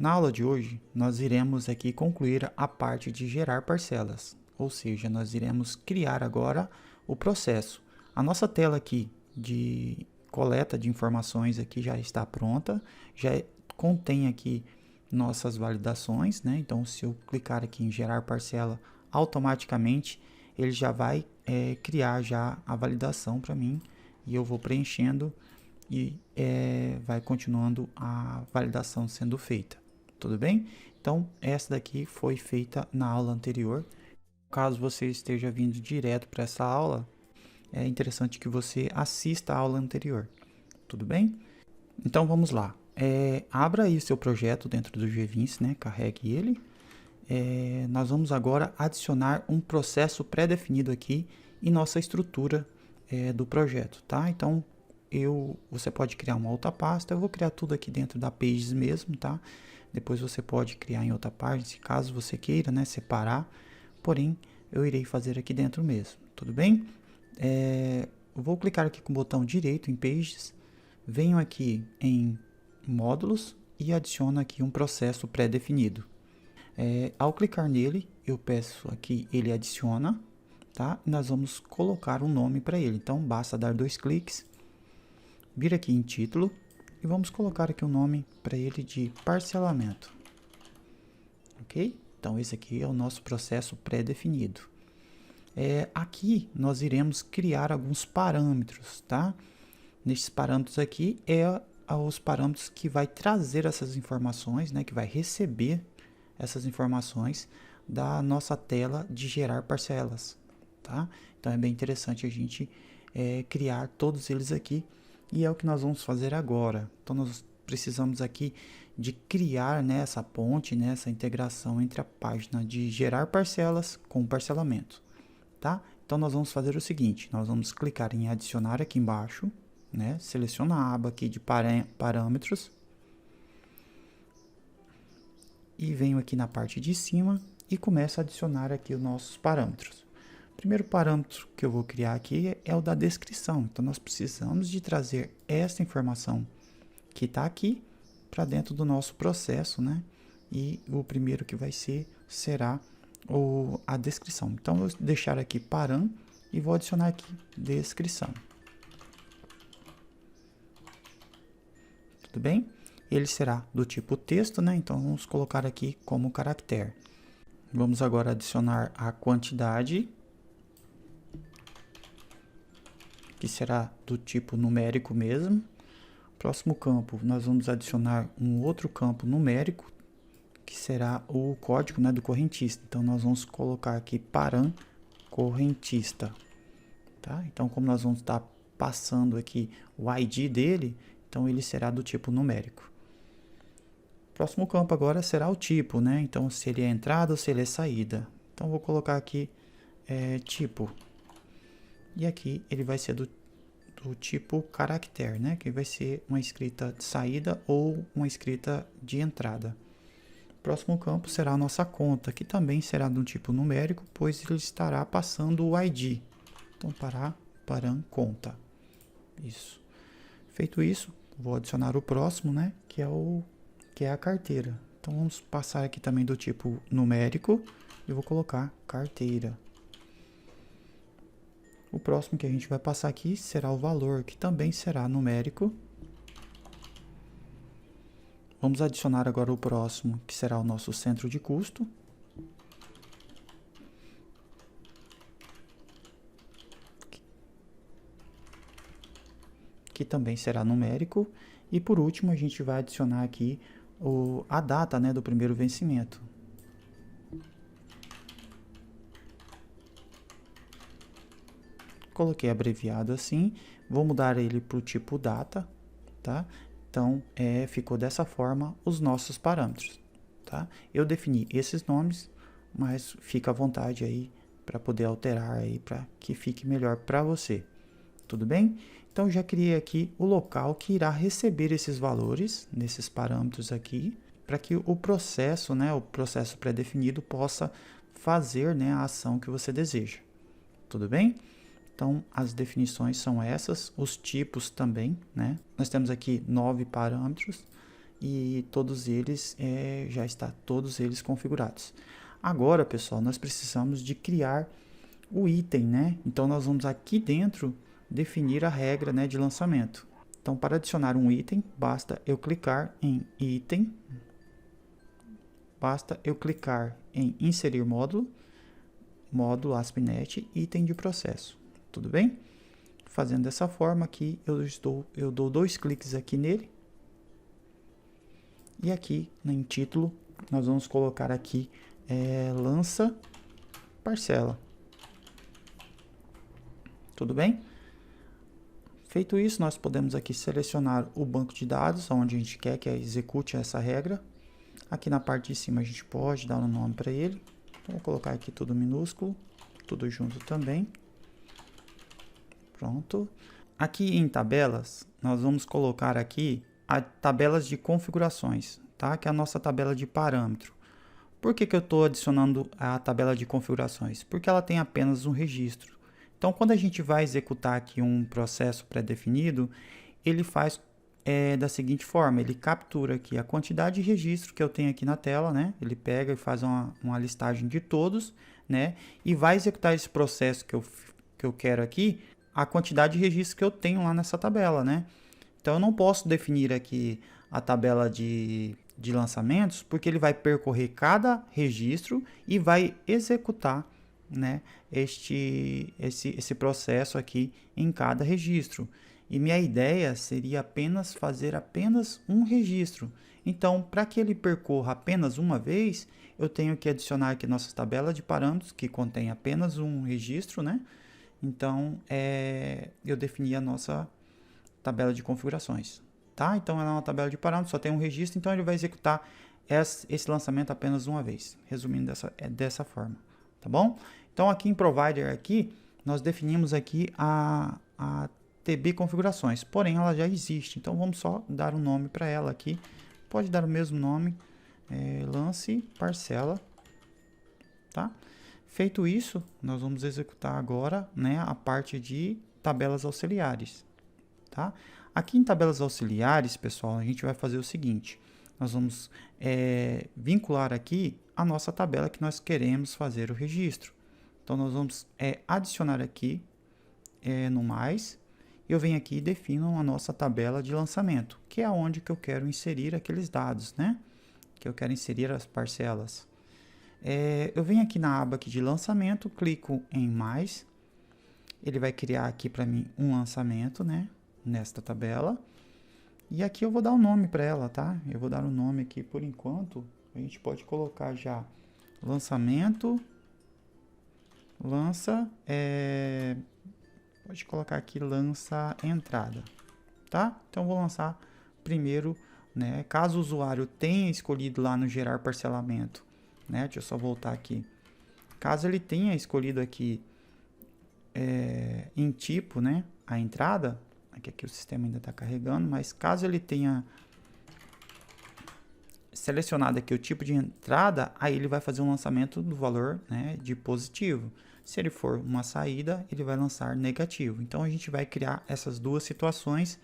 Na aula de hoje, nós iremos aqui concluir a parte de gerar parcelas, ou seja, nós iremos criar agora o processo. A nossa tela aqui de coleta de informações aqui já está pronta, já contém aqui nossas validações, né? Então, se eu clicar aqui em gerar parcela, automaticamente ele já vai criar já a validação para mim e eu vou preenchendo e vai continuando a validação sendo feita. Tudo bem? Então, essa daqui foi feita na aula anterior. Caso você esteja vindo direto para essa aula, é interessante que você assista a aula anterior. Tudo bem? Então, vamos lá. Abra aí seu projeto dentro do GVince, né? Carregue ele. Nós vamos agora adicionar um processo pré-definido aqui em nossa estrutura do projeto, tá? Então, você pode criar uma outra pasta. Eu vou criar tudo aqui dentro da Pages mesmo, tá? Depois você pode criar em outra página, caso você queira, né, separar. Porém, eu irei fazer aqui dentro mesmo, tudo bem? Eu vou clicar aqui com o botão direito em Pages, venho aqui em Módulos e adiciono aqui um processo pré-definido. Ao clicar nele, eu peço aqui, ele adiciona, tá? Nós vamos colocar um nome para ele, então basta dar 2 cliques, vir aqui em Título, e vamos colocar aqui o nome para ele de parcelamento. Ok? Então, esse aqui é o nosso processo pré-definido. Aqui, nós iremos criar alguns parâmetros, tá? Nesses parâmetros aqui, os parâmetros que vai trazer essas informações, né? Que vai receber essas informações da nossa tela de gerar parcelas, tá? Então, é bem interessante a gente criar todos eles aqui. E é o que nós vamos fazer agora. Então, nós precisamos aqui de criar, né, essa ponte, né, essa integração entre a página de gerar parcelas com o parcelamento, tá? Então, nós vamos fazer o seguinte, nós vamos clicar em adicionar aqui embaixo, né, seleciona a aba aqui de parâmetros e venho aqui na parte de cima e começo a adicionar aqui os nossos parâmetros. O primeiro parâmetro que eu vou criar aqui é o da descrição. Então, nós precisamos de trazer essa informação que está aqui para dentro do nosso processo, né? E o primeiro que vai ser será a descrição. Então, eu vou deixar aqui param e vou adicionar aqui descrição. Tudo bem? Ele será do tipo texto, né? Então, vamos colocar aqui como caractere. Vamos agora adicionar a quantidade, que será do tipo numérico mesmo. Próximo campo, nós vamos adicionar um outro campo numérico, que será o código, né, do correntista. Então, nós vamos colocar aqui param correntista, tá? Então, como nós vamos estar passando aqui o ID dele, então ele será do tipo numérico. Próximo campo agora será o tipo, né? Então, se ele é entrada ou se ele é saída. Então, vou colocar aqui tipo. E aqui ele vai ser do tipo caractere, né? Que vai ser uma escrita de saída ou uma escrita de entrada. Próximo campo será a nossa conta, que também será do tipo numérico, pois ele estará passando o ID. Então, param conta. Isso. Feito isso, vou adicionar o próximo, né? Que é a carteira. Então, vamos passar aqui também do tipo numérico e vou colocar carteira. O próximo que a gente vai passar aqui será o valor, que também será numérico. Vamos adicionar agora o próximo, que será o nosso centro de custo. Que também será numérico. E por último, a gente vai adicionar aqui a data, né, do primeiro vencimento. Coloquei abreviado assim, vou mudar ele para o tipo data, tá? Então, ficou dessa forma os nossos parâmetros, tá? Eu defini esses nomes, mas fica à vontade aí para poder alterar aí para que fique melhor para você, tudo bem? Então, já criei aqui o local que irá receber esses valores, nesses parâmetros aqui, para que o processo, né, o processo pré-definido possa fazer, né, a ação que você deseja, tudo bem? Então, as definições são essas, os tipos também, né? Nós temos aqui 9 parâmetros e todos eles já está todos eles configurados. Agora, pessoal, nós precisamos de criar o item, né? Então nós vamos aqui dentro definir a regra, né, de lançamento. Então, para adicionar um item, basta eu clicar em item, basta eu clicar em inserir módulo, módulo ASP.NET, item de processo. Tudo bem? Fazendo dessa forma aqui, eu dou 2 cliques aqui nele. E aqui em título, nós vamos colocar aqui lança parcela. Tudo bem? Feito isso, nós podemos aqui selecionar o banco de dados, onde a gente quer que execute essa regra. Aqui na parte de cima a gente pode dar um nome para ele. Então, vou colocar aqui tudo minúsculo, tudo junto também. Pronto. Aqui em tabelas, nós vamos colocar aqui as tabelas de configurações, tá? Que é a nossa tabela de parâmetro. Por que eu estou adicionando a tabela de configurações? Porque ela tem apenas um registro. Então, quando a gente vai executar aqui um processo pré-definido, ele faz da seguinte forma: ele captura aqui a quantidade de registro que eu tenho aqui na tela, né? Ele pega e faz uma listagem de todos, né? E vai executar esse processo que eu quero aqui, a quantidade de registros que eu tenho lá nessa tabela, né? Então, eu não posso definir aqui a tabela de lançamentos, porque ele vai percorrer cada registro e vai executar, né, esse processo aqui em cada registro. E minha ideia seria apenas fazer apenas um registro. Então, para que ele percorra apenas uma vez, eu tenho que adicionar aqui nossa tabela de parâmetros, que contém apenas um registro, né? Então, eu defini a nossa tabela de configurações, tá? Então, ela é uma tabela de parâmetros, só tem um registro, então ele vai executar esse lançamento apenas uma vez. Resumindo dessa forma, tá bom? Então, aqui em Provider, aqui, nós definimos aqui a TB configurações, porém ela já existe, então vamos só dar um nome para ela aqui. Pode dar o mesmo nome, lance parcela, tá? Feito isso, nós vamos executar agora, né, a parte de tabelas auxiliares, tá? Aqui em tabelas auxiliares, pessoal, a gente vai fazer o seguinte: nós vamos vincular aqui a nossa tabela que nós queremos fazer o registro. Então, nós vamos adicionar aqui no mais, eu venho aqui e defino a nossa tabela de lançamento, que é onde que eu quero inserir aqueles dados, né? Que eu quero inserir as parcelas. Eu venho aqui na aba aqui de lançamento, clico em mais, ele vai criar aqui para mim um lançamento, né? Nesta tabela. E aqui eu vou dar um nome para ela, tá? Eu vou dar um nome aqui por enquanto, a gente pode colocar já lançamento. Pode colocar aqui lança entrada, tá? Então, vou lançar primeiro, né? Caso o usuário tenha escolhido lá no gerar parcelamento, né? Deixa eu só voltar aqui. Caso ele tenha escolhido aqui em tipo, né? A entrada, aqui o sistema ainda está carregando, mas caso ele tenha selecionado aqui o tipo de entrada, aí ele vai fazer um lançamento do valor, né, de positivo. Se ele for uma saída, ele vai lançar negativo. Então, a gente vai criar essas duas situações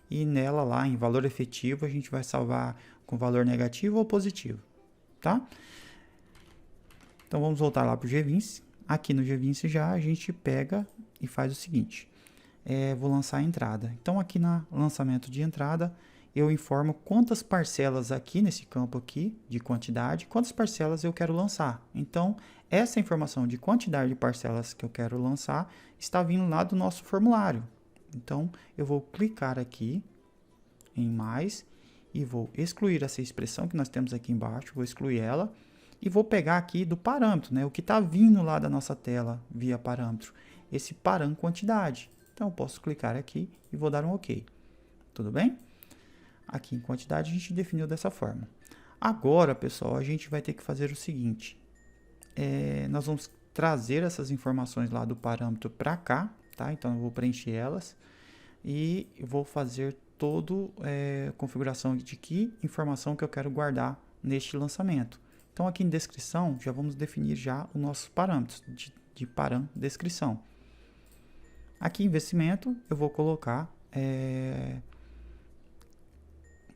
e nela lá, em valor efetivo, a gente vai salvar com valor negativo ou positivo, tá? Então, vamos voltar lá para o GVince. Aqui no GVince já a gente pega e faz o seguinte. Vou lançar a entrada. Então, aqui no lançamento de entrada, eu informo quantas parcelas aqui nesse campo aqui de quantidade, quantas parcelas eu quero lançar. Então, essa informação de quantidade de parcelas que eu quero lançar está vindo lá do nosso formulário. Então, eu vou clicar aqui em mais e vou excluir essa expressão que nós temos aqui embaixo, vou excluir ela e vou pegar aqui do parâmetro, né, o que está vindo lá da nossa tela via parâmetro, esse param quantidade. Então, eu posso clicar aqui e vou dar um OK. Tudo bem? Aqui em quantidade a gente definiu dessa forma. Agora, pessoal, a gente vai ter que fazer o seguinte. Nós vamos trazer essas informações lá do parâmetro para cá, tá? Então, eu vou preencher elas e vou fazer toda a configuração de que informação que eu quero guardar neste lançamento. Então, aqui em descrição, já vamos definir já os nossos parâmetros de param descrição. Aqui em vencimento, eu vou colocar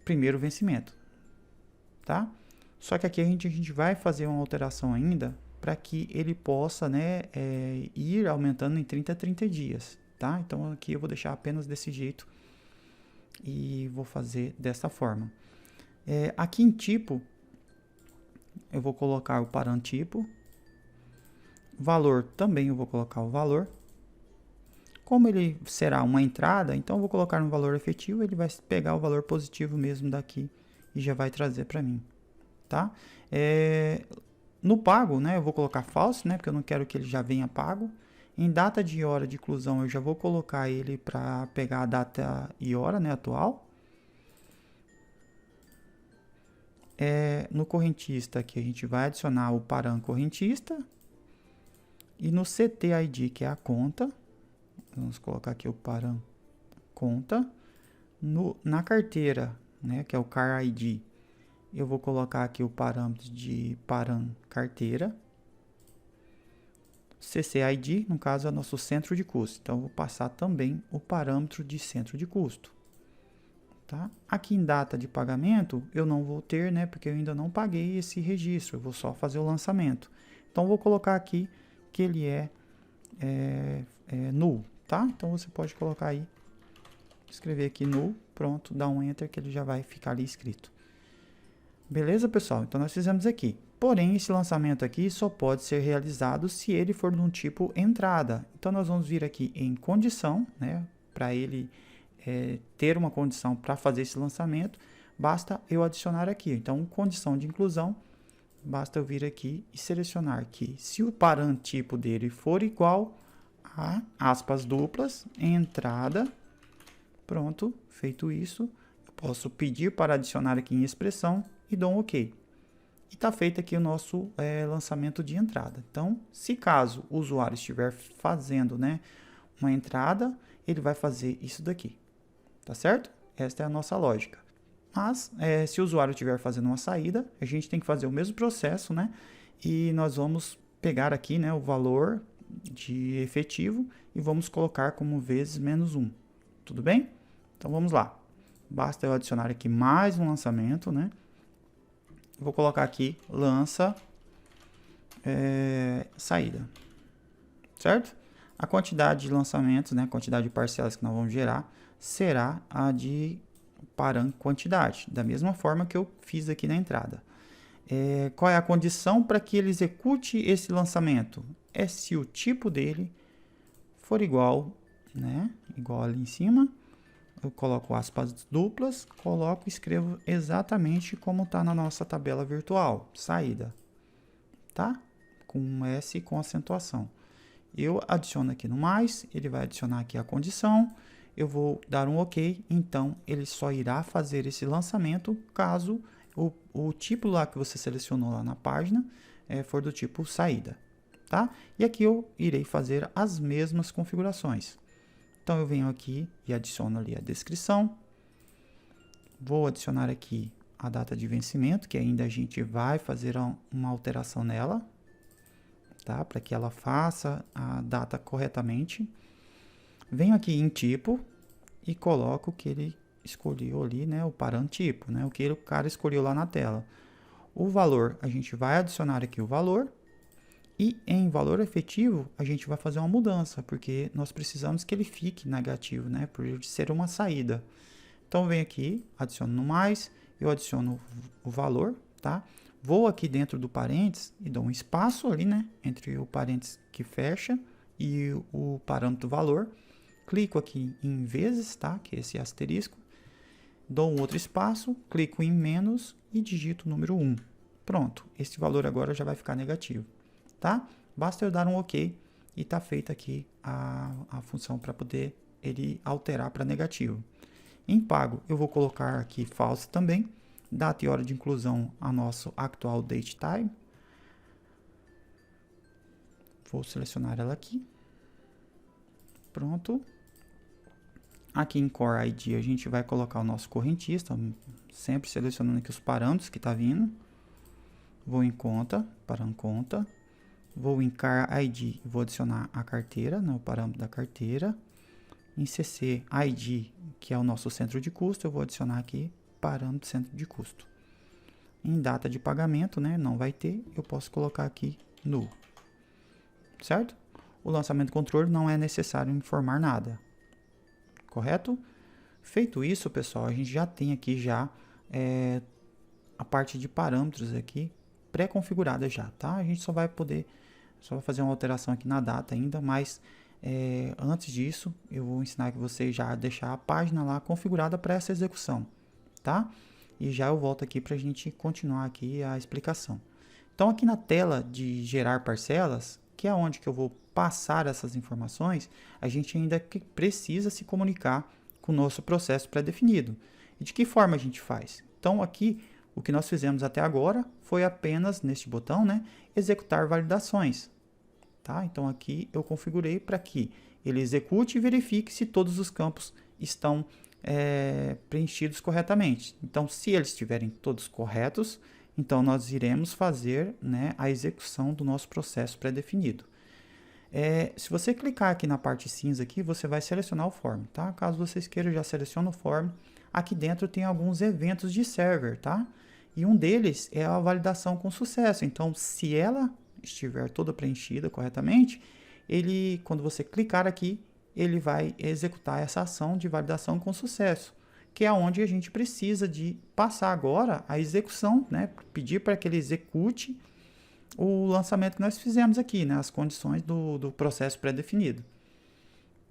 primeiro vencimento. tá? Só que aqui a gente vai fazer uma alteração ainda para que ele possa, né, ir aumentando em 30 dias, tá? Então aqui eu vou deixar apenas desse jeito e vou fazer dessa forma. Aqui em tipo, eu vou colocar o parantipo. Valor também eu vou colocar o valor. Como ele será uma entrada, então eu vou colocar no valor efetivo, ele vai pegar o valor positivo mesmo daqui e já vai trazer para mim, tá? No pago, né, eu vou colocar falso, né, porque eu não quero que ele já venha pago. Em data de hora de inclusão, eu já vou colocar ele para pegar a data e hora, né, atual. No correntista aqui a gente vai adicionar o param correntista. E no CTID, que é a conta, vamos colocar aqui o param conta. Na carteira, né, que é o car ID, eu vou colocar aqui o parâmetro de param carteira. CCID, no caso, é nosso centro de custo. Então, eu vou passar também o parâmetro de centro de custo. Tá? Aqui em data de pagamento, eu não vou ter, né, porque eu ainda não paguei esse registro. Eu vou só fazer o lançamento. Então, eu vou colocar aqui que ele é null, tá? Então, você pode colocar aí, escrever aqui null, pronto, dá um enter que ele já vai ficar ali escrito. Beleza, pessoal? Então, nós fizemos aqui. Porém, esse lançamento aqui só pode ser realizado se ele for de um tipo entrada. Então, nós vamos vir aqui em condição, né? Para ele ter uma condição para fazer esse lançamento, basta eu adicionar aqui. Então, condição de inclusão, basta eu vir aqui e selecionar que se o parantipo dele for igual a aspas duplas, entrada, pronto, feito isso, eu posso pedir para adicionar aqui em expressão e dou um OK. E está feito aqui o nosso lançamento de entrada. Então, se caso o usuário estiver fazendo, né, uma entrada, ele vai fazer isso daqui, tá certo? Esta é a nossa lógica. Mas, se o usuário estiver fazendo uma saída, a gente tem que fazer o mesmo processo, né? E nós vamos pegar aqui, né, o valor de efetivo e vamos colocar como vezes menos 1. Tudo bem? Então, vamos lá. Basta eu adicionar aqui mais um lançamento, né? Vou colocar aqui, lança, saída, certo? A quantidade de lançamentos, né, a quantidade de parcelas que nós vamos gerar, será a de param quantidade, da mesma forma que eu fiz aqui na entrada. Qual é a condição para que ele execute esse lançamento? É se o tipo dele for igual, né, igual ali em cima. Eu coloco aspas duplas, coloco e escrevo exatamente como está na nossa tabela virtual, saída, tá? Com um S com acentuação. Eu adiciono aqui no mais, ele vai adicionar aqui a condição, eu vou dar um OK, então ele só irá fazer esse lançamento caso o tipo lá que você selecionou lá na página for do tipo saída, tá? E aqui eu irei fazer as mesmas configurações. Então, eu venho aqui e adiciono ali a descrição. Vou adicionar aqui a data de vencimento, que ainda a gente vai fazer uma alteração nela, tá? Para que ela faça a data corretamente. Venho aqui em tipo e coloco o que ele escolheu ali, né? O parantipo, né? O que o cara escolheu lá na tela. O valor, a gente vai adicionar aqui o valor. E em valor efetivo, a gente vai fazer uma mudança, porque nós precisamos que ele fique negativo, né? Por ele ser uma saída. Então, venho aqui, adiciono no mais, eu adiciono o valor, tá? Vou aqui dentro do parênteses e dou um espaço ali, né? Entre o parênteses que fecha e o parâmetro valor. Clico aqui em vezes, tá? Que é esse asterisco. Dou um outro espaço, clico em menos e digito o número 1. Pronto, esse valor agora já vai ficar negativo. Tá? Basta eu dar um OK e está feita aqui a função para poder ele alterar para negativo. Em pago, eu vou colocar aqui false também. Data e hora de inclusão a nosso actual date time. Vou selecionar ela aqui. Pronto. Aqui em Core ID a gente vai colocar o nosso correntista, sempre selecionando aqui os parâmetros que está vindo. Vou em conta, param conta. Vou em Car ID, vou adicionar a carteira, né, o parâmetro da carteira. Em CC ID, que é o nosso centro de custo, eu vou adicionar aqui parâmetro centro de custo. em data de pagamento, né? Não vai ter, eu posso colocar aqui null, certo? O lançamento controle não é necessário informar nada, correto? Feito isso, pessoal, a gente já tem aqui já a parte de parâmetros aqui pré-configurada já, tá? A gente só vai fazer uma alteração aqui na data ainda, mas antes disso, eu vou ensinar que você já deixar a página lá configurada para essa execução, tá? E já eu volto aqui para a gente continuar aqui a explicação. Então, aqui na tela de gerar parcelas, que é onde que eu vou passar essas informações, a gente ainda precisa se comunicar com o nosso processo pré-definido. E de que forma a gente faz? Então, aqui, o que nós fizemos até agora foi apenas, neste botão, né, executar validações. Tá? Então, aqui eu configurei para que ele execute e verifique se todos os campos estão preenchidos corretamente. Então, se eles estiverem todos corretos, então nós iremos fazer, né, a execução do nosso processo pré-definido. Se você clicar aqui na parte cinza aqui, você vai selecionar o form, tá? Caso vocês queiram, já seleciona o form. Aqui dentro tem alguns eventos de server, tá? E um deles é a validação com sucesso. Então, se ela estiver toda preenchida corretamente, quando você clicar aqui, ele vai executar essa ação de validação com sucesso, que é onde a gente precisa de passar agora a execução, né? Pedir para que ele execute o lançamento que nós fizemos aqui, né? As condições do processo pré-definido.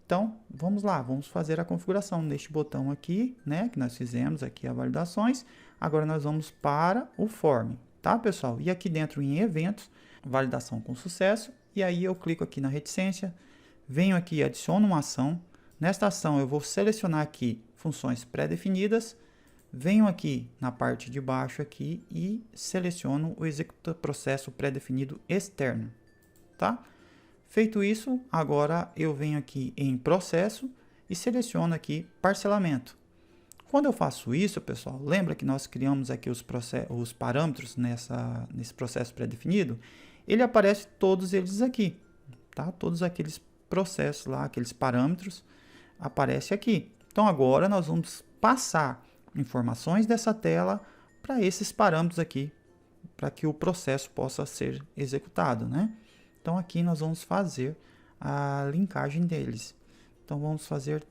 Então, vamos lá, vamos fazer a configuração neste botão aqui, né? Que nós fizemos aqui as validações. Agora nós vamos para o form, tá, pessoal? E aqui dentro em eventos, validação com sucesso, e aí eu clico aqui na reticência, venho aqui e adiciono uma ação. Nesta ação eu vou selecionar aqui funções pré-definidas, venho aqui na parte de baixo aqui e seleciono o executa processo pré-definido externo, tá? Feito isso, agora eu venho aqui em processo e seleciono aqui parcelamento. Quando eu faço isso, pessoal, lembra que nós criamos aqui os parâmetros nesse processo pré-definido? Ele aparece todos eles aqui, tá? Todos aqueles processos lá, aqueles parâmetros, aparece aqui. Então agora nós vamos passar informações dessa tela para esses parâmetros aqui, para que o processo possa ser executado, né? Então aqui nós vamos fazer a linkagem deles. Então vamos fazer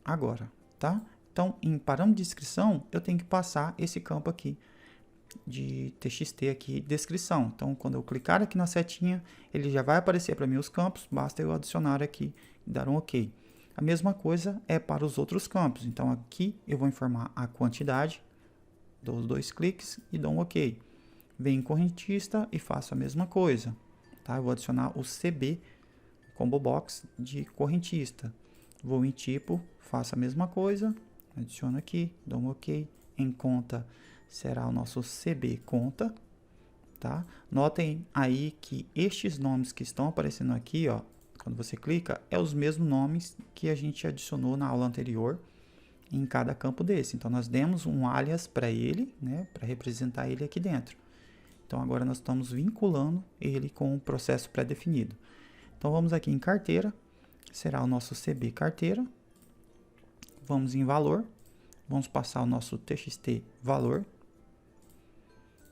agora, tá? Então em parâmetro de descrição eu tenho que passar esse campo aqui de txt aqui, descrição. Então quando eu clicar aqui na setinha, ele já vai aparecer para mim os campos, basta eu adicionar aqui e dar um OK. A mesma coisa é para os outros campos. Então aqui eu vou informar a quantidade, dou os 2 cliques e dou um OK. Venho em correntista e faço a mesma coisa. Tá? Eu vou adicionar o CB Combo Box de correntista. Vou em tipo, faço a mesma coisa, adiciono aqui, dou um OK. Em conta será o nosso CB conta. Tá? Notem aí que estes nomes que estão aparecendo aqui, ó, quando você clica, é os mesmos nomes que a gente adicionou na aula anterior em cada campo desse. Então, nós demos um alias para ele, né, para representar ele aqui dentro. Então, agora nós estamos vinculando ele com o processo pré-definido. Então, vamos aqui em carteira, será o nosso CB carteira. Vamos em valor, vamos passar o nosso txt valor.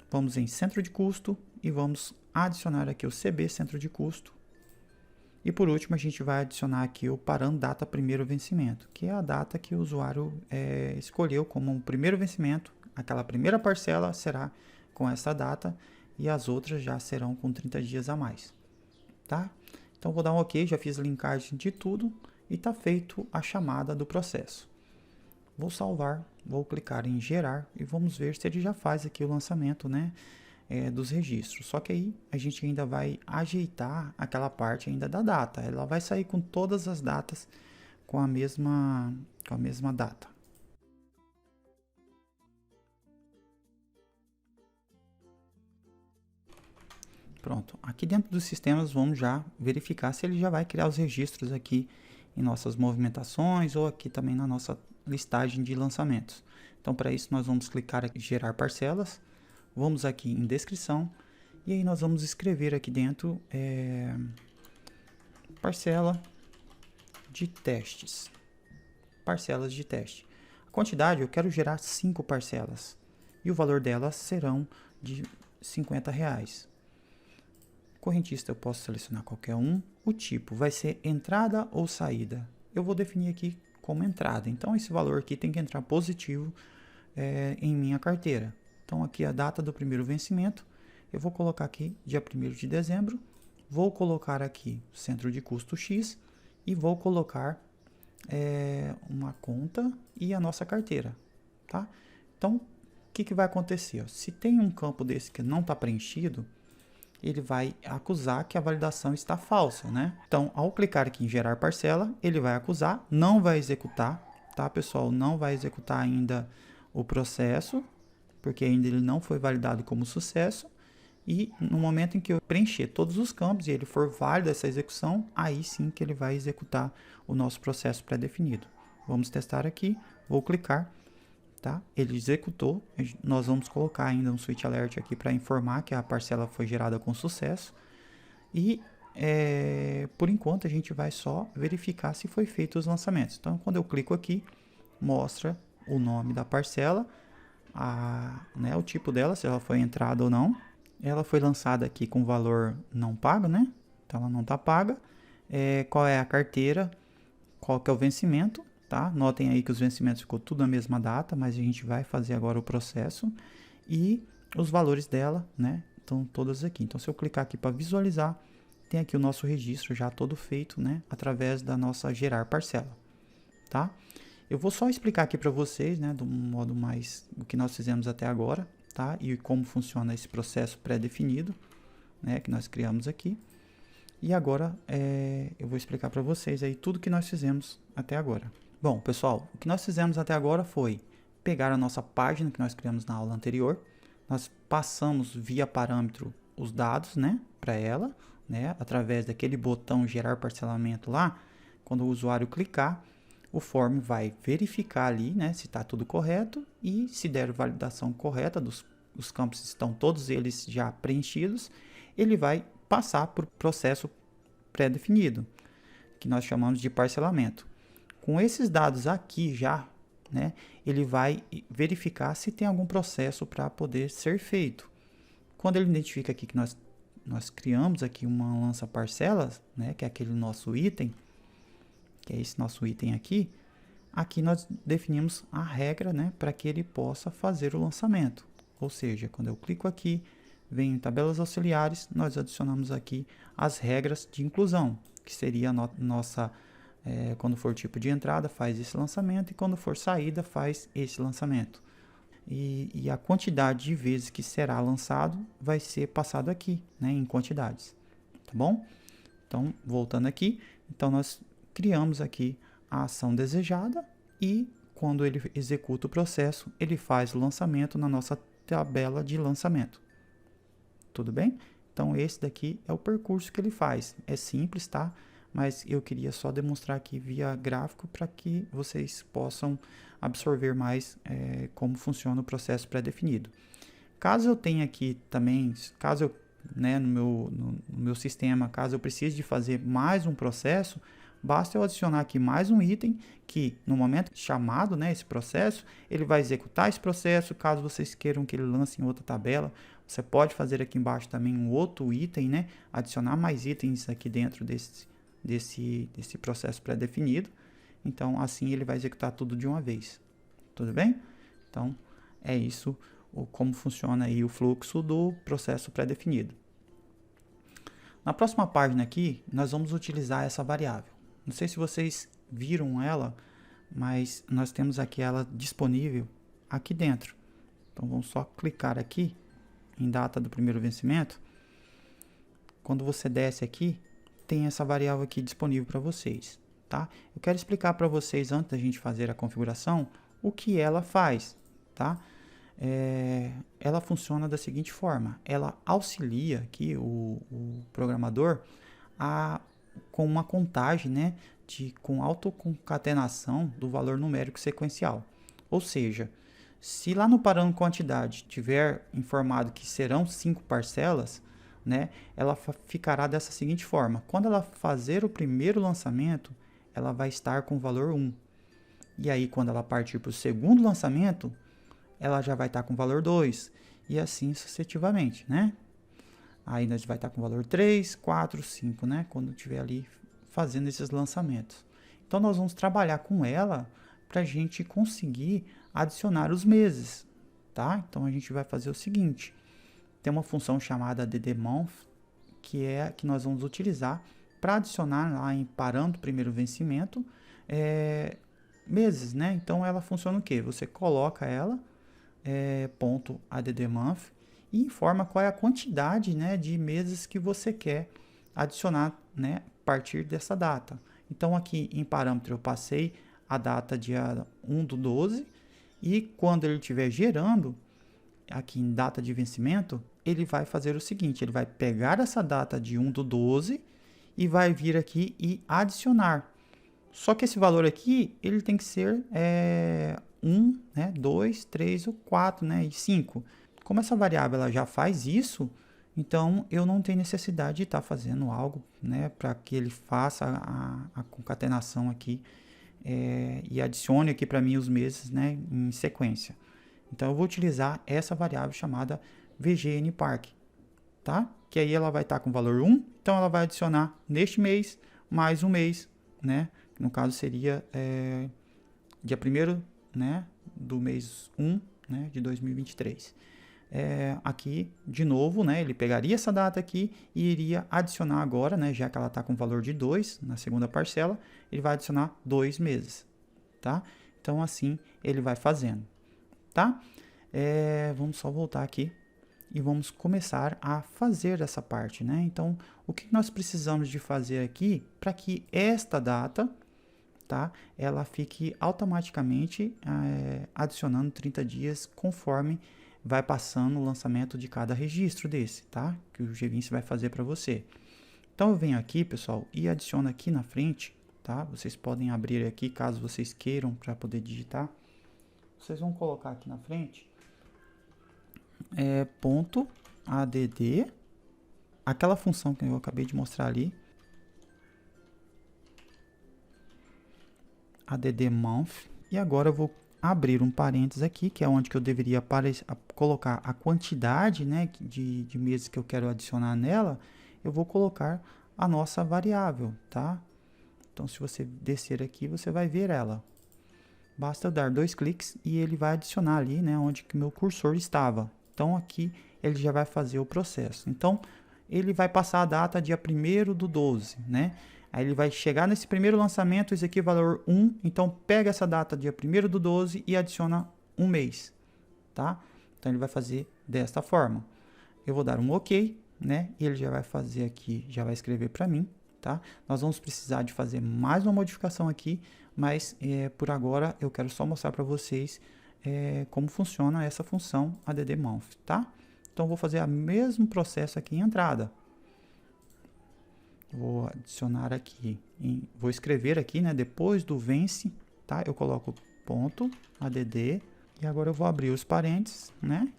Vamos em centro de custo e vamos adicionar aqui o CB centro de custo. E por último, a gente vai adicionar aqui o parâmetro data primeiro vencimento, que é a data que o usuário escolheu como um primeiro vencimento. Aquela primeira parcela será com essa data e as outras já serão com 30 dias a mais. Tá? Então, vou dar um OK, já fiz a linkagem de tudo e está feito a chamada do processo. Vou salvar, vou clicar em gerar e vamos ver se ele já faz aqui o lançamento, né? Dos registros. Só que aí a gente ainda vai ajeitar aquela parte ainda da data. Ela vai sair com todas as datas com a mesma data. Pronto. Aqui dentro dos sistemas vamos já verificar se ele já vai criar os registros aqui em nossas movimentações ou aqui também na nossa listagem de lançamentos. Então para isso nós vamos clicar aqui em gerar parcelas. Vamos aqui em descrição e aí nós vamos escrever aqui dentro parcela de testes. Parcelas de teste. A quantidade eu quero gerar 5 parcelas e o valor delas serão de R$50. Correntista eu posso selecionar qualquer um. O tipo vai ser entrada ou saída. Eu vou definir aqui como entrada. Então esse valor aqui tem que entrar positivo em minha carteira. Então aqui a data do primeiro vencimento. Eu vou colocar aqui dia 1º de dezembro. Vou colocar aqui centro de custo X e vou colocar uma conta e a nossa carteira, tá? Então, o que vai acontecer? Se tem um campo desse que não está preenchido, ele vai acusar que a validação está falsa, né? Então, ao clicar aqui em gerar parcela, ele vai acusar, não vai executar, tá, pessoal? Não vai executar ainda o processo, porque ainda ele não foi validado como sucesso. E no momento em que eu preencher todos os campos e ele for válido essa execução, aí sim que ele vai executar o nosso processo pré-definido. Vamos testar aqui, vou clicar, tá? Ele executou, nós vamos colocar ainda um switch alert aqui para informar que a parcela foi gerada com sucesso. E por enquanto a gente vai só verificar se foi feito os lançamentos. Então quando eu clico aqui, mostra o nome da parcela, o tipo dela, se ela foi entrada ou não. Ela foi lançada aqui com valor não pago, né? Então ela não está paga. Qual é a carteira? Qual que é o vencimento? Tá? Notem aí que os vencimentos ficou tudo na mesma data, mas a gente vai fazer agora o processo. E os valores dela, né? Estão todos aqui. Então se eu clicar aqui para visualizar, tem aqui o nosso registro já todo feito, né? Através da nossa gerar parcela, tá? Eu vou só explicar aqui para vocês, né? Do modo mais o que nós fizemos até agora. Tá? E como funciona esse processo pré-definido, né, que nós criamos aqui. E agora eu vou explicar para vocês aí tudo que nós fizemos até agora. Bom, pessoal, o que nós fizemos até agora foi pegar a nossa página que nós criamos na aula anterior. Nós passamos via parâmetro os dados, né, para ela, né, através daquele botão gerar parcelamento lá. Quando o usuário clicar, o form vai verificar ali, né, se está tudo correto, e se der validação correta, os campos estão todos eles já preenchidos, ele vai passar para o processo pré-definido, que nós chamamos de parcelamento. Com esses dados aqui já, né, ele vai verificar se tem algum processo para poder ser feito. Quando ele identifica aqui que nós criamos aqui uma lança parcelas, né, que é aquele nosso item, que é esse nosso item aqui, aqui nós definimos a regra, né, para que ele possa fazer o lançamento. Ou seja, quando eu clico aqui, vem em tabelas auxiliares, nós adicionamos aqui as regras de inclusão, que seria a nossa, quando for tipo de entrada, faz esse lançamento, e quando for saída, faz esse lançamento. E a quantidade de vezes que será lançado vai ser passado aqui, né, em quantidades, tá bom? Então, voltando aqui, então nós criamos aqui a ação desejada e quando ele executa o processo, ele faz o lançamento na nossa tabela de lançamento. Tudo bem? Então esse daqui é o percurso que ele faz. É simples, tá? Mas eu queria só demonstrar aqui via gráfico para que vocês possam absorver mais como funciona o processo pré-definido. Caso eu tenha aqui também, caso eu, né, no meu sistema, caso eu precise de fazer mais um processo, basta eu adicionar aqui mais um item que, no momento chamado, né, esse processo, ele vai executar esse processo. Caso vocês queiram que ele lance em outra tabela, você pode fazer aqui embaixo também um outro item, né, adicionar mais itens aqui dentro desse processo pré-definido. Então, assim ele vai executar tudo de uma vez. Tudo bem? Então, é isso, como funciona aí o fluxo do processo pré-definido. Na próxima página aqui, nós vamos utilizar essa variável. Não sei se vocês viram ela, mas nós temos aqui ela disponível aqui dentro. Então vamos só clicar aqui em data do primeiro vencimento. Quando você desce aqui, tem essa variável aqui disponível para vocês, tá? Eu quero explicar para vocês, antes da gente fazer a configuração, o que ela faz, tá? Ela funciona da seguinte forma: ela auxilia aqui o programador com uma contagem, né, com autoconcatenação do valor numérico sequencial. Ou seja, se lá no parâmetro quantidade tiver informado que serão 5 parcelas, né, ela ficará dessa seguinte forma: quando ela fazer o primeiro lançamento, ela vai estar com o valor 1. E aí, quando ela partir para o segundo lançamento, ela já vai estar com o valor 2. e assim sucessivamente, né? Aí nós vai estar com o valor 3, 4, 5, né? Quando estiver ali fazendo esses lançamentos. Então nós vamos trabalhar com ela para a gente conseguir adicionar os meses, tá? Então a gente vai fazer o seguinte: tem uma função chamada ddmonth, que nós vamos utilizar para adicionar lá em parâmetro primeiro vencimento meses, né? Então ela funciona o que? Você coloca ela ponto addmonth e informa qual é a quantidade, né, de meses que você quer adicionar, né, a partir dessa data. Então aqui em parâmetro eu passei a data dia 1/12 e quando ele estiver gerando aqui em data de vencimento, ele vai fazer o seguinte: ele vai pegar essa data de 1/12 e vai vir aqui e adicionar. Só que esse valor aqui, ele tem que ser 1, né, 2, 3 ou 4, né, e 5. Como essa variável ela já faz isso, então eu não tenho necessidade de estar fazendo algo, né, para que ele faça a concatenação aqui e adicione aqui para mim os meses, né, em sequência. Então eu vou utilizar essa variável chamada VGNPark, tá? Que aí ela vai estar com o valor 1, então ela vai adicionar neste mês mais um mês, né? No caso seria dia 1º, né, do mês 1, né, de 2023. Aqui, de novo, né, ele pegaria essa data aqui e iria adicionar agora, né, já que ela está com o valor de 2 na segunda parcela, ele vai adicionar 2 meses, tá? Então, assim, ele vai fazendo, tá? Vamos só voltar aqui e vamos começar a fazer essa parte, né? Então, o que nós precisamos de fazer aqui para que esta data, tá, ela fique automaticamente adicionando 30 dias conforme vai passando o lançamento de cada registro desse, tá? Que o GVince vai fazer para você. Então eu venho aqui, pessoal, e adiciono aqui na frente, tá? Vocês podem abrir aqui caso vocês queiram para poder digitar. Vocês vão colocar aqui na frente ponto .add, aquela função que eu acabei de mostrar ali, addmonth, e agora eu vou abrir um parênteses aqui, que é onde que eu deveria colocar a quantidade, né, de meses que eu quero adicionar nela. Eu vou colocar a nossa variável, tá? Então, se você descer aqui, você vai ver ela. Basta eu dar 2 cliques e ele vai adicionar ali, né, onde que meu cursor estava. Então, aqui ele já vai fazer o processo. Então, ele vai passar a data dia 1º/12, né? Aí ele vai chegar nesse primeiro lançamento, esse aqui é valor 1, então pega essa data dia 1º/12 e adiciona um mês, tá? Então ele vai fazer desta forma. Eu vou dar um OK, né? E ele já vai fazer aqui, já vai escrever para mim, tá? Nós vamos precisar de fazer mais uma modificação aqui, mas por agora eu quero só mostrar para vocês como funciona essa função addmonth, tá? Então vou fazer o mesmo processo aqui em entrada. Vou adicionar aqui, vou escrever aqui, né, depois do vence, tá? Eu coloco ponto add e agora eu vou abrir os parênteses, né?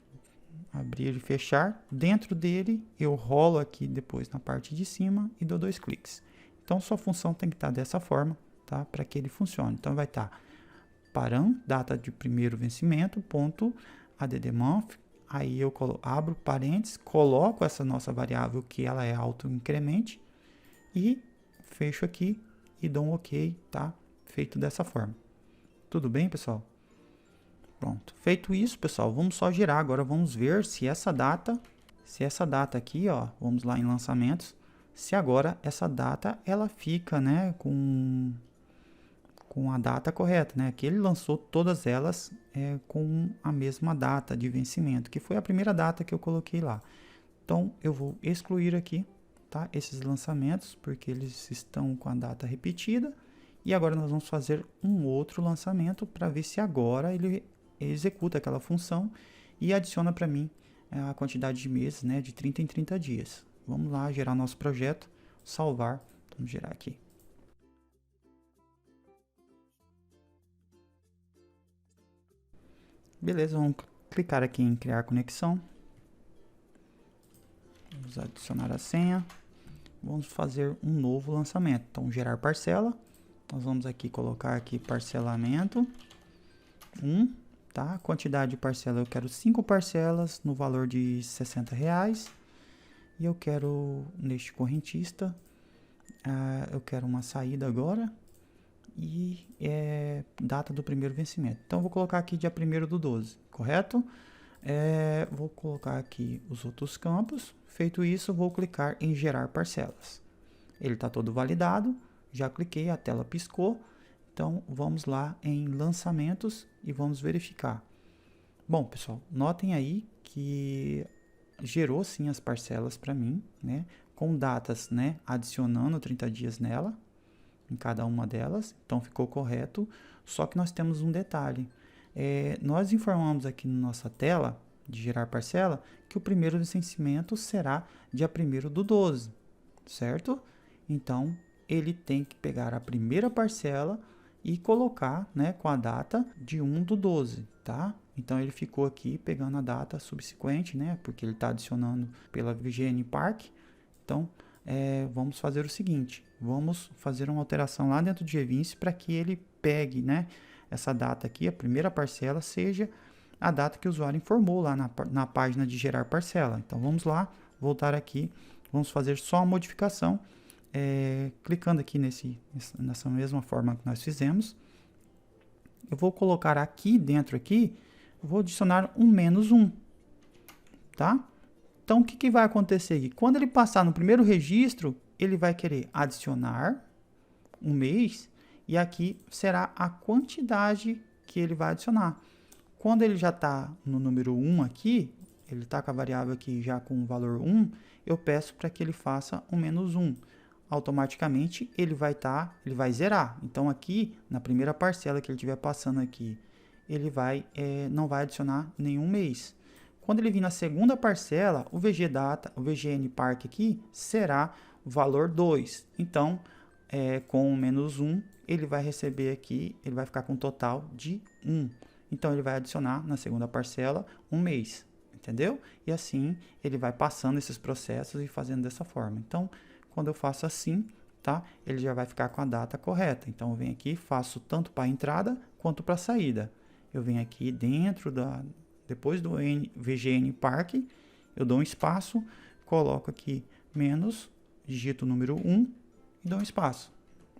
Abrir e fechar. Dentro dele eu rolo aqui depois na parte de cima e dou 2 cliques. Então sua função tem que estar dessa forma, tá? Para que ele funcione. Então vai estar param, data de primeiro vencimento, ponto addmonth. Aí eu abro parênteses, coloco essa nossa variável que ela é auto-incremente e fecho aqui e dou um OK, tá? Feito dessa forma. Tudo bem, pessoal? Pronto. Feito isso, pessoal, vamos só girar. Agora vamos ver se essa data aqui, ó, vamos lá em lançamentos, se agora essa data ela fica, né, com a data correta, né? Aqui ele lançou todas elas com a mesma data de vencimento, que foi a primeira data que eu coloquei lá. Então eu vou excluir aqui, tá, esses lançamentos, porque eles estão com a data repetida. E agora nós vamos fazer um outro lançamento para ver se agora ele executa aquela função e adiciona para mim a quantidade de meses, né, de 30 em 30 dias. Vamos lá gerar nosso projeto, salvar, vamos gerar aqui. Beleza, vamos clicar aqui em criar conexão. Vamos adicionar a senha. Vamos fazer um novo lançamento. Então, gerar parcela. Nós vamos aqui colocar aqui parcelamento 1, tá? Quantidade de parcela, eu quero 5 parcelas no valor de R$60. E eu quero, neste correntista, eu quero uma saída agora e data do primeiro vencimento. Então, eu vou colocar aqui dia 1º/12, correto? Vou colocar aqui os outros campos. Feito isso, vou clicar em gerar parcelas. Ele está todo validado, já cliquei, a tela piscou. Então, vamos lá em lançamentos e vamos verificar. Bom, pessoal, notem aí que gerou sim as parcelas para mim, né? Com datas, né? Adicionando 30 dias nela, em cada uma delas. Então, ficou correto. Só que nós temos um detalhe. Nós informamos aqui na nossa tela de gerar parcela que o primeiro vencimento será dia 1º/12, certo? Então, ele tem que pegar a primeira parcela e colocar, né, com a data de 1/12, tá? Então, ele ficou aqui pegando a data subsequente, né, porque ele está adicionando pela VGN Park. Então, vamos fazer o seguinte, vamos fazer uma alteração lá dentro do G20 para que ele pegue, né, essa data aqui, a primeira parcela, seja a data que o usuário informou lá na página de gerar parcela. Então, vamos lá, voltar aqui, vamos fazer só uma modificação, clicando aqui nessa mesma forma que nós fizemos. Eu vou colocar aqui dentro, vou adicionar um -1, tá? Então, o que vai acontecer aqui? Quando ele passar no primeiro registro, ele vai querer adicionar um mês, e aqui será a quantidade que ele vai adicionar. Quando ele já está no número 1 aqui, ele está com a variável aqui já com o valor 1, eu peço para que ele faça um -1. Automaticamente ele vai zerar. Então, aqui, na primeira parcela que ele estiver passando aqui, ele não vai adicionar nenhum mês. Quando ele vir na segunda parcela, o VGN Park aqui será o valor 2. Então, com o -1, ele vai receber aqui, ele vai ficar com um total de 1. Então, ele vai adicionar na segunda parcela um mês, entendeu? E assim, ele vai passando esses processos e fazendo dessa forma. Então, quando eu faço assim, tá? Ele já vai ficar com a data correta. Então, eu venho aqui, faço tanto para a entrada quanto para a saída. Eu venho aqui depois do VGN Park, eu dou um espaço, coloco aqui menos, digito o número 1 e dou um espaço,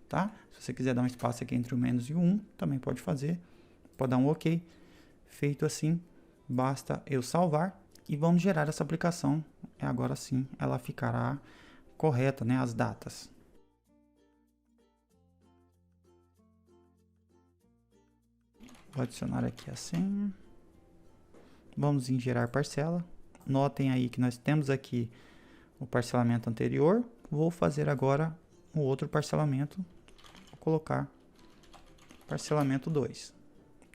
tá? Se você quiser dar um espaço aqui entre o menos e o 1, também pode fazer. Pode dar um OK. Feito assim, basta eu salvar e vamos gerar essa aplicação. Agora sim, ela ficará correta, né, as datas. Vou adicionar aqui a senha. Vamos em gerar parcela. Notem aí que nós temos aqui o parcelamento anterior. Vou fazer agora um outro parcelamento. Vou colocar parcelamento 2,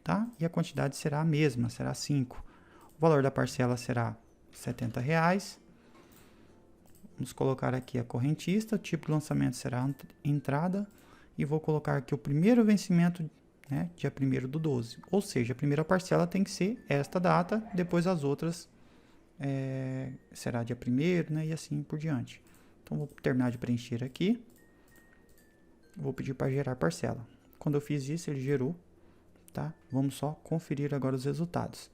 tá? E a quantidade será a mesma, será 5. O valor da parcela será R$70. Vamos colocar aqui a correntista, o tipo de lançamento será entrada, e vou colocar aqui o primeiro vencimento, né, dia 1º/12. Ou seja, a primeira parcela tem que ser esta data, depois as outras será dia 1º, né, e assim por diante. Então, vou terminar de preencher aqui. Vou pedir para gerar parcela. Quando eu fiz isso, ele gerou, tá? Vamos só conferir agora os resultados.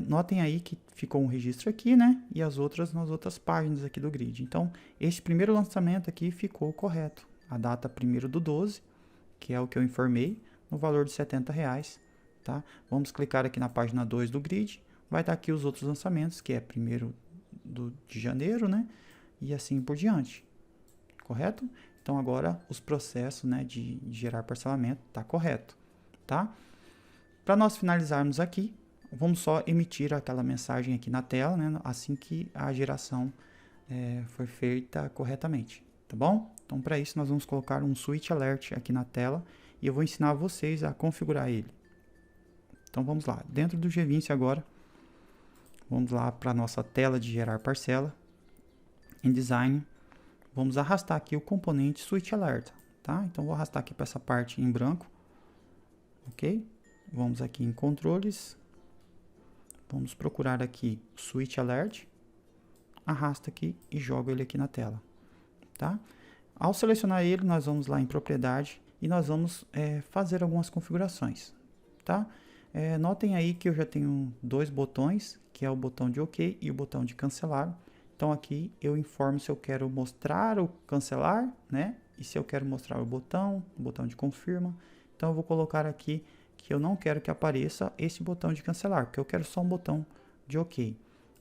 Notem aí que ficou um registro aqui, né? E as outras nas outras páginas aqui do grid. Então, este primeiro lançamento aqui ficou correto. A data 1º/12, que é o que eu informei, no valor de R$70, tá? Vamos clicar aqui na página 2 do grid. Vai estar aqui os outros lançamentos, que é 1º de janeiro, né? E assim por diante. Correto? Então, agora os processos, né, de gerar parcelamento tá correto, tá? Para nós finalizarmos aqui, vamos só emitir aquela mensagem aqui na tela, né, assim que a geração foi feita corretamente, tá bom? Então, para isso, nós vamos colocar um switch alert aqui na tela e eu vou ensinar vocês a configurar ele. Então, vamos lá. Dentro do G20 agora, vamos lá para a nossa tela de gerar parcela. Em Design, vamos arrastar aqui o componente switch alert, tá? Então, vou arrastar aqui para essa parte em branco, ok? Vamos aqui em controles. Vamos procurar aqui Switch Alert, arrasta aqui e joga ele aqui na tela, tá? Ao selecionar ele, nós vamos lá em propriedade e nós vamos fazer algumas configurações, tá? Notem aí que eu já tenho dois botões, que é o botão de OK e o botão de cancelar. Então aqui eu informo se eu quero mostrar o cancelar, né? E se eu quero mostrar o botão de confirma. Então eu vou colocar aqui que eu não quero que apareça esse botão de cancelar, porque eu quero só um botão de OK.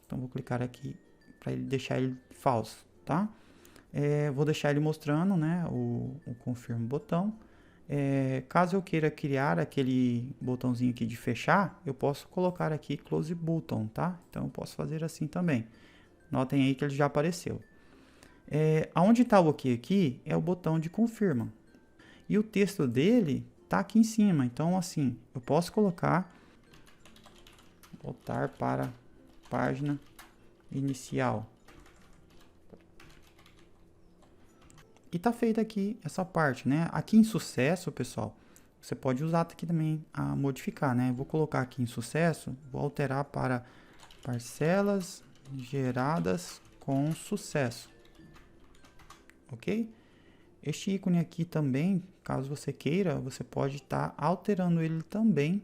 Então vou clicar aqui para ele deixar ele falso, tá? Vou deixar ele mostrando, né, o confirma botão. Caso eu queira criar aquele botãozinho aqui de fechar, eu posso colocar aqui close button, tá? Então eu posso fazer assim também. Notem aí que ele já apareceu. Aonde está o OK aqui é o botão de confirma. E o texto dele está aqui em cima. Então assim, eu posso colocar voltar para página inicial. E tá feita aqui essa parte, né? Aqui em sucesso, pessoal, você pode usar aqui também a modificar, né? Vou colocar aqui em sucesso, vou alterar para parcelas geradas com sucesso. Ok? Este ícone aqui também, caso você queira, você pode estar alterando ele também.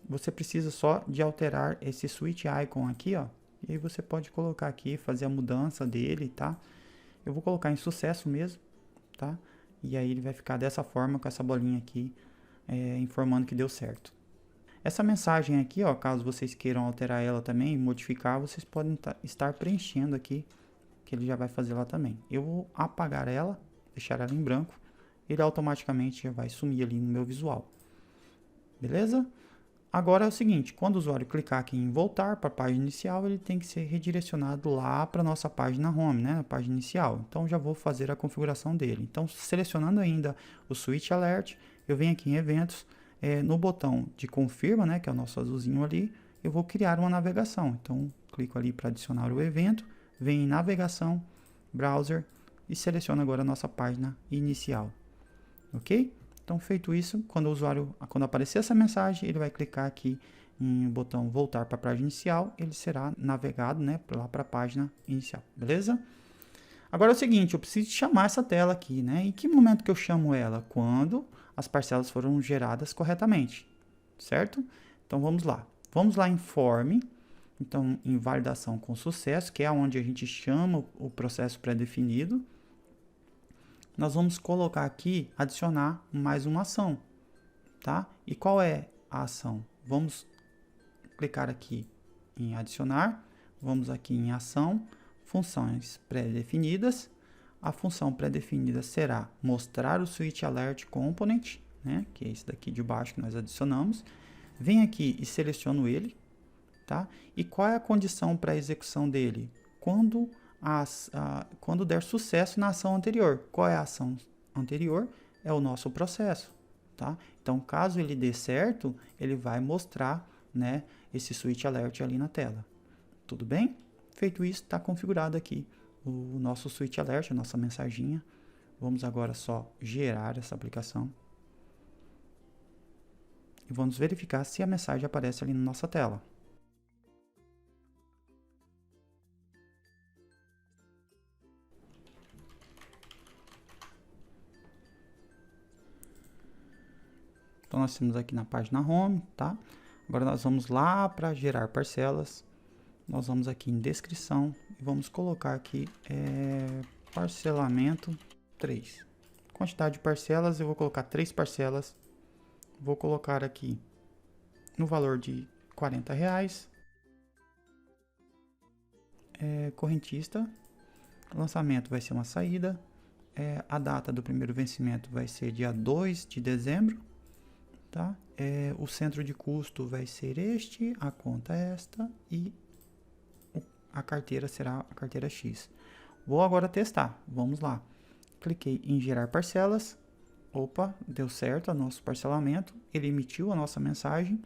Você precisa só de alterar esse switch icon aqui, ó. E aí você pode colocar aqui, fazer a mudança dele, tá? Eu vou colocar em sucesso mesmo, tá? E aí ele vai ficar dessa forma, com essa bolinha aqui, informando que deu certo. Essa mensagem aqui, ó, caso vocês queiram alterar ela também, modificar, vocês podem estar preenchendo aqui, que ele já vai fazer lá também. Eu vou apagar ela, deixar ela em branco, ele automaticamente já vai sumir ali no meu visual. Beleza? Agora é o seguinte, quando o usuário clicar aqui em voltar para a página inicial, ele tem que ser redirecionado lá para a nossa página home, né, a página inicial. Então já vou fazer a configuração dele. Então selecionando ainda o Switch Alert, eu venho aqui em eventos, no botão de confirma, né, que é o nosso azulzinho ali, eu vou criar uma navegação. Então clico ali para adicionar o evento, venho em navegação, browser e seleciono agora a nossa página inicial. Ok? Então, feito isso, quando aparecer essa mensagem, ele vai clicar aqui em botão voltar para a página inicial, ele será navegado, né, lá para a página inicial, beleza? Agora é o seguinte, eu preciso chamar essa tela aqui, né? Em que momento que eu chamo ela? Quando as parcelas foram geradas corretamente, certo? Então vamos lá. Vamos lá em form, então em validação com sucesso, que é onde a gente chama o processo pré-definido. Nós vamos colocar aqui, adicionar mais uma ação, tá? E qual é a ação? Vamos clicar aqui em adicionar, vamos aqui em ação, funções pré-definidas. A função pré-definida será mostrar o Switch Alert Component, né? Que é esse daqui de baixo que nós adicionamos. Vem aqui e seleciono ele, tá? E qual é a condição para a execução dele? Quando der sucesso na ação anterior. Qual é a ação anterior? É o nosso processo, tá? Então, caso ele dê certo, ele vai mostrar, né, esse switch alert ali na tela. Tudo bem? Feito isso, está configurado aqui o nosso switch alert, a nossa mensaginha. Vamos agora só gerar essa aplicação. E vamos verificar se a mensagem aparece ali na nossa tela. Então, nós temos aqui na página home, tá? Agora nós vamos lá para gerar parcelas. Nós vamos aqui em descrição e vamos colocar aqui parcelamento 3. Quantidade de parcelas, eu vou colocar 3 parcelas. Vou colocar aqui no valor de R$40. Correntista. Lançamento vai ser uma saída. A data do primeiro vencimento vai ser dia 2 de dezembro. Tá? O centro de custo vai ser este, a conta é esta e a carteira será a carteira X. Vou agora testar, vamos lá. Cliquei em gerar parcelas, opa, deu certo o nosso parcelamento, ele emitiu a nossa mensagem,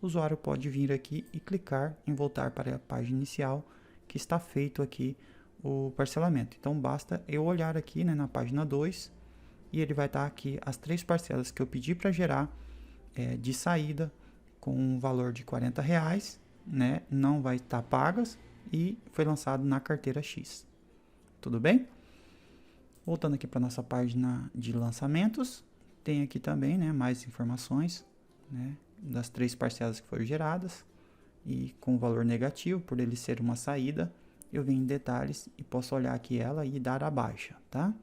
o usuário pode vir aqui e clicar em voltar para a página inicial, que está feito aqui o parcelamento. Então basta eu olhar aqui, né, na página 2 e ele vai estar aqui as 3 parcelas que eu pedi para gerar, de saída com um valor de R$40, né? Não vai estar pagas e foi lançado na carteira X. Tudo bem? Voltando aqui para nossa página de lançamentos, tem aqui também, né, mais informações, né? das 3 parcelas que foram geradas e com valor negativo, por ele ser uma saída, eu venho em detalhes e posso olhar aqui ela e dar a baixa, tá?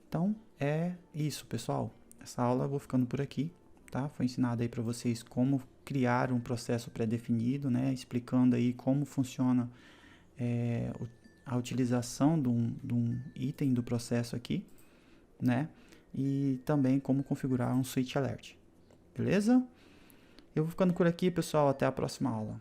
Então, é isso, pessoal. Essa aula eu vou ficando por aqui, tá? Foi ensinado aí para vocês como criar um processo pré-definido, né? Explicando aí como funciona a utilização de um item do processo aqui, né? E também como configurar um switch alert, beleza? Eu vou ficando por aqui, pessoal. Até a próxima aula.